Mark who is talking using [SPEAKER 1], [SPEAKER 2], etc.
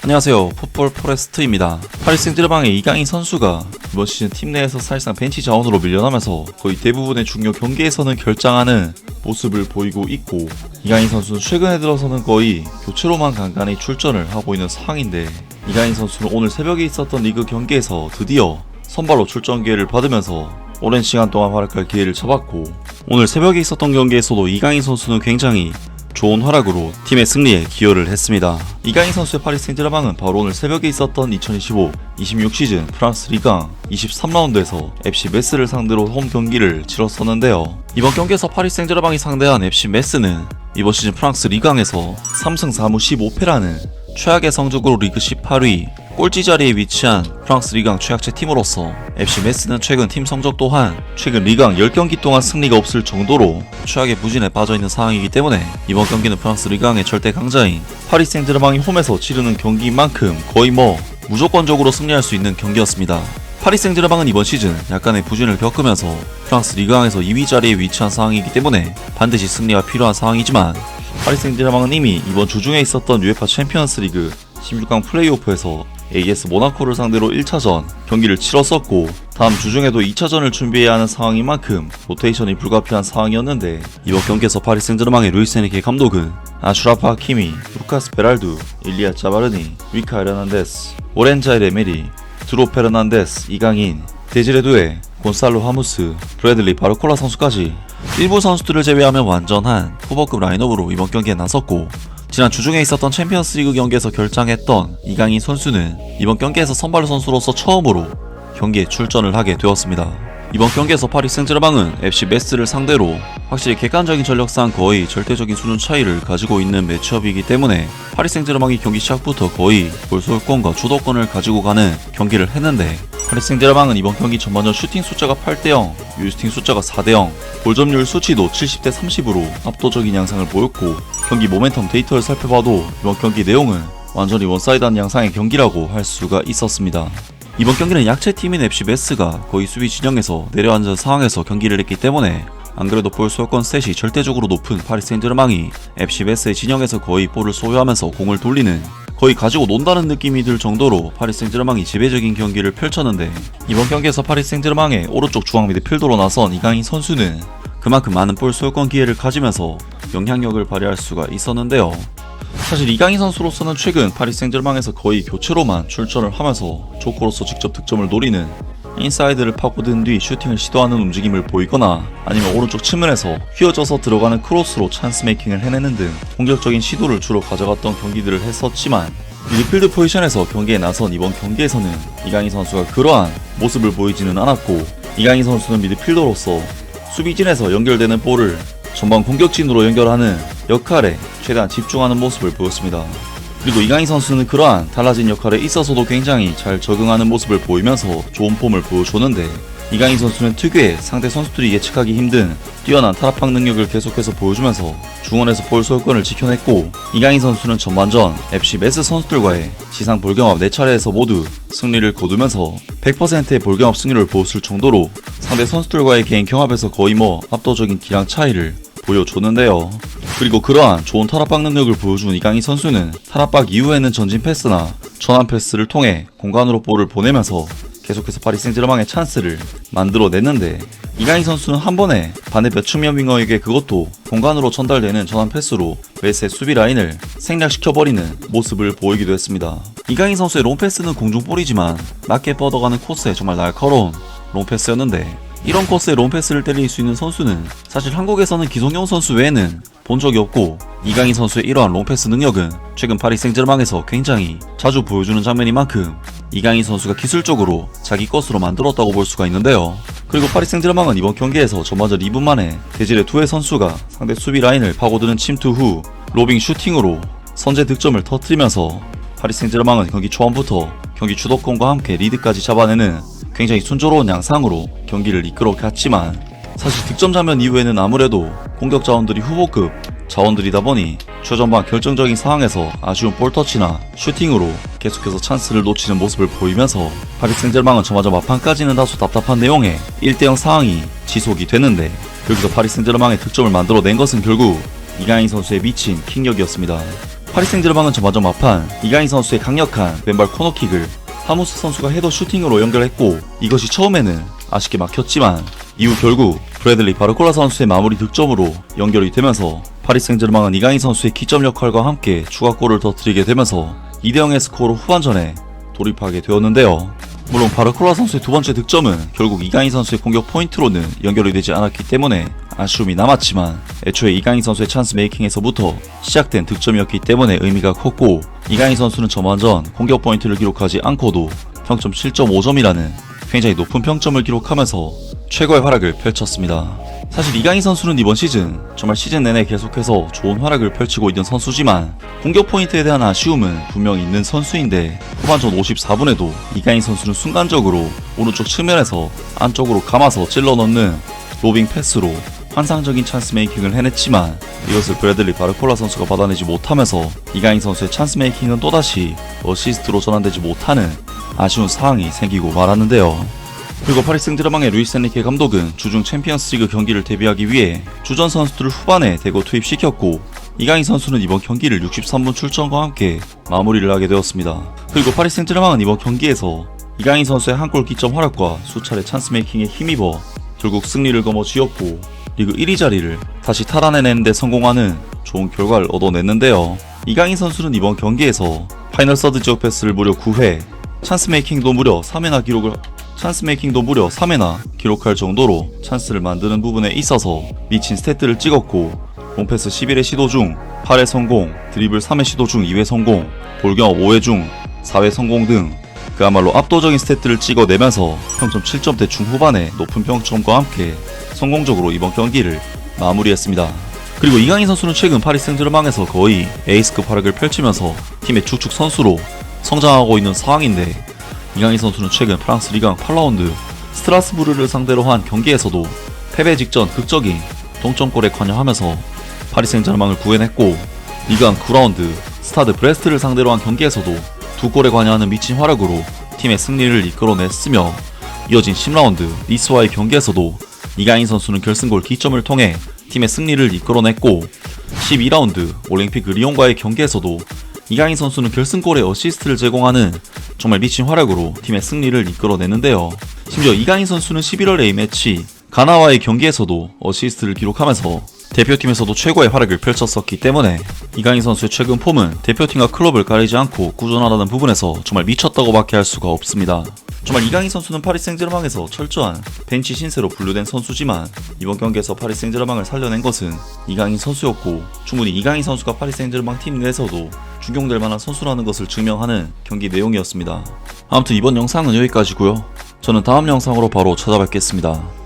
[SPEAKER 1] 안녕하세요, 풋볼 포레스트입니다. 파리 생제르맹의 이강인 선수가 이번 시즌 팀 내에서 사실상 벤치 자원으로 밀려나면서 거의 대부분의 중요 경기에서는 결장하는 모습을 보이고 있고, 이강인 선수는 최근에 들어서는 거의 교체로만 간간히 출전을 하고 있는 상황인데, 이강인 선수는 오늘 새벽에 있었던 리그 경기에서 드디어 선발로 출전 기회를 받으면서 오랜 시간 동안 활약할 기회를 잡았고, 오늘 새벽에 있었던 경기에서도 이강인 선수는 굉장히 좋은 활약으로 팀의 승리에 기여를 했습니다. 이강인 선수의 파리 생제르맹은 바로 오늘 새벽에 있었던 2025-26 시즌 프랑스 리강 23라운드에서 FC 메스를 상대로 홈 경기를 치렀었는데요. 이번 경기에서 파리 생제르맹이 상대한 FC 메스는 이번 시즌 프랑스 리강에서 3승 4무 15패라는 최악의 성적으로 리그 18위 꼴찌 자리에 위치한 프랑스 리강 최약체 팀으로서 FC 메스는 최근 팀 성적 또한 최근 리강 10경기 동안 승리가 없을 정도로 최악의 부진에 빠져있는 상황이기 때문에 이번 경기는 프랑스 리강의 절대 강자인 파리 생제르맹이 홈에서 치르는 경기인 만큼 거의 무조건적으로 승리할 수 있는 경기였습니다. 파리 생제르맹은 이번 시즌 약간의 부진을 겪으면서 프랑스 리강에서 2위 자리에 위치한 상황이기 때문에 반드시 승리가 필요한 상황이지만, 파리 생제르맹은 이미 이번 주중에 있었던 UEFA 챔피언스 리그 16강 플레이오프에서 AS 모나코를 상대로 1차전 경기를 치렀었고, 다음 주중에도 2차전을 준비해야 하는 상황인 만큼 로테이션이 불가피한 상황이었는데, 이번 경기에서 파리 생제르맹의 루이스 에니케 감독은 아슈라프 하키미, 루카스 베랄두, 일리아 짜바르니, 리카 헤르난데스, 오렌자일 에메리, 드로 페르난데스, 이강인, 데지레 두에, 곤살로 하무스, 브래들리 바르콜라 선수까지 일부 선수들을 제외하면 완전한 후보급 라인업으로 이번 경기에 나섰고, 지난 주중에 있었던 챔피언스리그 경기에서 결장했던 이강인 선수는 이번 경기에서 선발 선수로서 처음으로 경기에 출전을 하게 되었습니다. 이번 경기에서 파리 생제르맹은 FC 메스를 상대로 확실히 객관적인 전력상 거의 절대적인 수준 차이를 가지고 있는 매치업이기 때문에 파리 생제르맹이 경기 시작부터 거의 볼 소유권과 주도권을 가지고 가는 경기를 했는데, 파리 생제르맹은 이번 경기 전반전 슈팅 숫자가 8대0, 유슈팅 숫자가 4대0, 볼점률 수치도 70대30으로 압도적인 양상을 보였고, 경기 모멘텀 데이터를 살펴봐도 이번 경기 내용은 완전히 원사이드한 양상의 경기라고 할 수가 있었습니다. 이번 경기는 약체팀인 FC 메스가 거의 수비 진영에서 내려앉은 상황에서 경기를 했기 때문에 안 그래도 볼 소유권 셋이 절대적으로 높은 파리 생제르맹이 FC 메스의 진영에서 거의 볼을 소유하면서 공을 돌리는, 거의 가지고 논다는 느낌이 들 정도로 파리 생제르맹이 지배적인 경기를 펼쳤는데, 이번 경기에서 파리 생제르맹의 오른쪽 중앙 미드필더로 나선 이강인 선수는 그만큼 많은 볼 소유권 기회를 가지면서 영향력을 발휘할 수가 있었는데요. 사실 이강인 선수로서는 최근 파리 생제르맹에서 거의 교체로만 출전을 하면서 조커로서 직접 득점을 노리는, 인사이드를 파고든 뒤 슈팅을 시도하는 움직임을 보이거나 아니면 오른쪽 측면에서 휘어져서 들어가는 크로스로 찬스 메이킹을 해내는 등 공격적인 시도를 주로 가져갔던 경기들을 했었지만, 미드필드 포지션에서 경기에 나선 이번 경기에서는 이강인 선수가 그러한 모습을 보이지는 않았고, 이강인 선수는 미드필더로서 수비진에서 연결되는 볼을 전방 공격진으로 연결하는 역할에 최대한 집중하는 모습을 보였습니다. 그리고 이강인 선수는 그러한 달라진 역할에 있어서도 굉장히 잘 적응하는 모습을 보이면서 좋은 폼을 보여줬는데, 이강인 선수는 특유의 상대 선수들이 예측하기 힘든 뛰어난 타락방 능력을 계속해서 보여주면서 중원에서 볼 소유권을 지켜냈고, 이강인 선수는 전반전 FC 메스 선수들과의 지상 볼경합 4차례에서 모두 승리를 거두면서 100%의 볼경합 승률을 보였을 정도로 상대 선수들과의 개인 경합에서 거의 압도적인 기량 차이를 보여줬는데요. 그리고 그러한 좋은 타락박 능력을 보여준 이강인 선수는 타락박 이후에는 전진 패스나 전환 패스를 통해 공간으로 볼을 보내면서 계속해서 파리 생제르맹의 찬스를 만들어냈는데, 이강인 선수는 한 번에 반대편 측면 윙어에게 그것도 공간으로 전달되는 전환 패스로 메스의 수비 라인을 생략시켜버리는 모습을 보이기도 했습니다. 이강인 선수의 롱패스는 공중볼이지만 낮게 뻗어가는 코스에 정말 날카로운 롱패스였는데, 이런 코스에 롱패스를 때릴 수 있는 선수는 사실 한국에서는 기성용 선수 외에는 본 적이 없고, 이강인 선수의 이러한 롱패스 능력은 최근 파리 생제르맹에서 굉장히 자주 보여주는 장면인 만큼 이강인 선수가 기술적으로 자기 것으로 만들었다고 볼 수가 있는데요. 그리고 파리 생제르맹은 이번 경기에서 전반전 2분 만에 데지레 두에 선수가 상대 수비 라인을 파고드는 침투 후 로빙 슈팅으로 선제 득점을 터뜨리면서 파리 생제르맹은 경기 초반부터 경기 주도권과 함께 리드까지 잡아내는 굉장히 순조로운 양상으로 경기를 이끌어갔지만, 사실 득점 장면 이후에는 아무래도 공격 자원들이 후보급 자원들이다 보니 최전방 결정적인 상황에서 아쉬운 볼터치나 슈팅으로 계속해서 찬스를 놓치는 모습을 보이면서 파리 생제르맹은 전반전 막판까지는 다소 답답한 내용의 1대0 상황이 지속이 되는데, 여기서 파리 생제르맹의 득점을 만들어낸 것은 결국 이강인 선수의 미친 킥력이었습니다. 파리 생제르맹은 전반전 막판 이강인 선수의 강력한 왼발 코너킥을 하무스 선수가 헤더 슈팅으로 연결했고, 이것이 처음에는 아쉽게 막혔지만 이후 결국 브래들리 바르콜라 선수의 마무리 득점으로 연결이 되면서 파리 생제르맹은 이강인 선수의 기점 역할과 함께 추가골을 터뜨리게 되면서 2대0의 스코어로 후반전에 돌입하게 되었는데요. 물론 바르콜라 선수의 두 번째 득점은 결국 이강인 선수의 공격 포인트로는 연결이 되지 않았기 때문에 아쉬움이 남았지만, 애초에 이강인 선수의 찬스 메이킹에서부터 시작된 득점이었기 때문에 의미가 컸고, 이강인 선수는 전반전 공격 포인트를 기록하지 않고도 평점 7.5점이라는 굉장히 높은 평점을 기록하면서 최고의 활약을 펼쳤습니다. 사실 이강인 선수는 이번 시즌 정말 시즌 내내 계속해서 좋은 활약을 펼치고 있는 선수지만, 공격 포인트에 대한 아쉬움은 분명히 있는 선수인데, 후반전 54분에도 이강인 선수는 순간적으로 오른쪽 측면에서 안쪽으로 감아서 찔러 넣는 로빙 패스로 환상적인 찬스 메이킹을 해냈지만, 이것을 브래들리 바르콜라 선수가 받아내지 못하면서 이강인 선수의 찬스 메이킹은 또다시 어시스트로 전환되지 못하는 아쉬운 상황이 생기고 말았는데요. 그리고 파리 생제르맹의 루이스 엔리케 감독은 주중 챔피언스리그 경기를 대비하기 위해 주전 선수들을 후반에 대거 투입시켰고, 이강인 선수는 이번 경기를 63분 출전과 함께 마무리를 하게 되었습니다. 그리고 파리 생제르맹은 이번 경기에서 이강인 선수의 한 골 기점 활약과 수차례 찬스 메이킹에 힘입어 결국 승리를 거머쥐었고, 리그 1위 자리를 다시 탈환해내는 데 성공하는 좋은 결과를 얻어냈는데요. 이강인 선수는 이번 경기에서 파이널 서드 지역 패스를 무려 9회, 찬스 메이킹도 무려 3회나 기록할 정도로 찬스를 만드는 부분에 있어서 미친 스탯들을 찍었고, 롱패스 11회 시도 중 8회 성공, 드리블 3회 시도 중 2회 성공, 볼 경합 5회 중 4회 성공 등 그야말로 압도적인 스탯들을 찍어내면서 평점 7점대 중후반의 높은 평점과 함께 성공적으로 이번 경기를 마무리했습니다. 그리고 이강인 선수는 최근 파리 생제르맹에서 거의 에이스급 활약을 펼치면서 팀의 주축 선수로 성장하고 있는 상황인데, 이강인 선수는 최근 프랑스 리강 8라운드 스트라스부르를 상대로 한 경기에서도 패배 직전 극적인 동점골에 관여하면서 파리 생제르맹을 구해냈고, 리강 9라운드 스타드 브레스트를 상대로 한 경기에서도 2골에 관여하는 미친 활약으로 팀의 승리를 이끌어냈으며, 이어진 10라운드 니스와의 경기에서도 이강인 선수는 결승골 기점을 통해 팀의 승리를 이끌어냈고, 12라운드 올림픽 리옹과의 경기에서도 이강인 선수는 결승골에 어시스트를 제공하는 정말 미친 활약으로 팀의 승리를 이끌어냈는데요. 심지어 이강인 선수는 11월 A매치 가나와의 경기에서도 어시스트를 기록하면서 대표팀에서도 최고의 활약을 펼쳤었기 때문에, 이강인 선수의 최근 폼은 대표팀과 클럽을 가리지 않고 꾸준하다는 부분에서 정말 미쳤다고 밖에 할 수가 없습니다. 정말 이강인 선수는 파리 생제르맹에서 철저한 벤치 신세로 분류된 선수지만, 이번 경기에서 파리 생제르맹을 살려낸 것은 이강인 선수였고, 충분히 이강인 선수가 파리 생제르맹 팀 내에서도 중용될 만한 선수라는 것을 증명하는 경기 내용이었습니다. 아무튼 이번 영상은 여기까지고요. 저는 다음 영상으로 바로 찾아뵙겠습니다.